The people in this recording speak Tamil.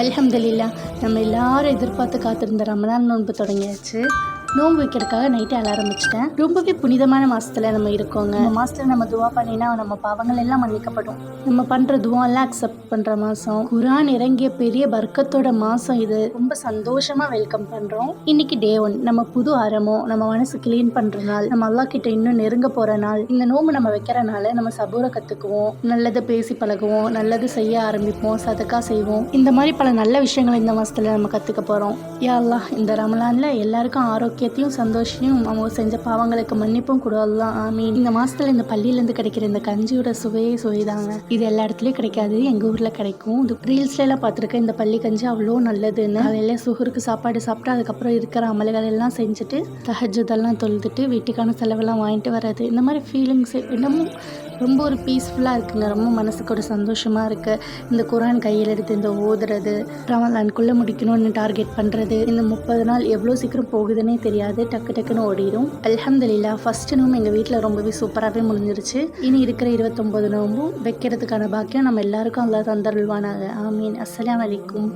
அல்ஹம்துலில்லாஹ். நம்ம எல்லாரும் எதிர்பார்த்து காத்திருந்த ரமலான் நோன்பு தொடங்கியாச்சு. நோன்பு வைக்கிறதுக்காக நைட்டே அலாரம் வச்சுட்டேன். ரொம்பவே புனிதமான மாதத்தில் நம்ம இருக்கோங்க. இந்த மாதத்தில் நம்ம துவா பண்ணினா நம்ம பாவங்கள் எல்லாம் மன்னிக்கப்படும். நம்ம பண்ணுற துவாலாம் அக்செப்ட் பண்ணுற மாதம், குரான் இறங்கிய பெரிய பர்க்கத்தோட மாதம் இது. ரொம்ப சந்தோஷமாக வெல்கம் பண்ணுறோம். இன்னைக்கு டே 1. நம்ம புது ஆரம்பம், நம்ம மனசு கிளீன் பண்ணுற நாள், நம்ம அல்லாஹ் கிட்ட இன்னும் நெருங்க போகிற நாள். இந்த நோன்பு நம்ம வைக்கிறனால நம்ம சபூரை கற்றுக்குவோம், நல்லதை பேசி பழகுவோம், நல்லது செய்ய ஆரம்பிப்போம், சதக்கா செய்வோம். இந்த மாதிரி பல நல்ல விஷயங்கள் இந்த மாதத்தில் நம்ம கற்றுக்க போகிறோம். யா அல்லாஹ், இந்த ரமலானில் எல்லாருக்கும் ஆரோக்கியத்தையும் சந்தோஷத்தையும் அவங்க செஞ்ச பாவங்களுக்கு மன்னிப்பும் கொடுக்கலாம். ஆமீன். இந்த மாதத்தில் இந்த பள்ளியிலேருந்து கிடைக்கிற இந்த கஞ்சியோட சுவையே சுவைதாங்க. இது எல்லா இடத்துலையும் கிடைக்காது, எங்கள் ஊரில் கிடைக்கும். இது ரீல்ஸ்லாம் பார்த்துருக்கேன். இந்த பள்ளி கஞ்சி அவ்வளோ நல்லதுன்னு. காலையில் சுகருக்கு சாப்பாடு சாப்பிட்டு அதுக்கப்புறம் இருக்கிற அமல்கள் எல்லாம் செஞ்சுட்டு தஹஜ்ஜுதெல்லாம் தொழுதுட்டு வீட்டுக்கான செலவெல்லாம் வாங்கிட்டு வர்றது, இந்த மாதிரி ஃபீலிங்ஸ் இன்னமும் ரொம்ப ஒரு பீஸ்ஃபுல்லாக இருக்குங்க. ரொம்ப மனசுக்கு ஒரு சந்தோஷமாக இருக்குது. இந்த குரான் கையில் எடுத்து இந்த ஓதுறது, ரமலானுக்குள்ளே முடிக்கணும்னு டார்கெட் பண்ணுறது, இந்த 30 நாள் எவ்வளோ சீக்கிரம் போகுதுன்னே தெரியாது, டக்கு டக்குன்னு ஓடிடும். அல்ஹம்துலில்லாஹ். ஃபஸ்ட்டு நோம்பு எங்கள் வீட்டில் ரொம்பவே சூப்பராகவே முடிஞ்சிருச்சு. இனி இருக்கிற 29 நோம்பும் வைக்கிறதுக்கான பாக்கியம் நம்ம எல்லாருக்கும் அல்லாஹ் தந்தருள்வானாக. ஆமீன். அஸ்ஸலாமு அலைக்கும்.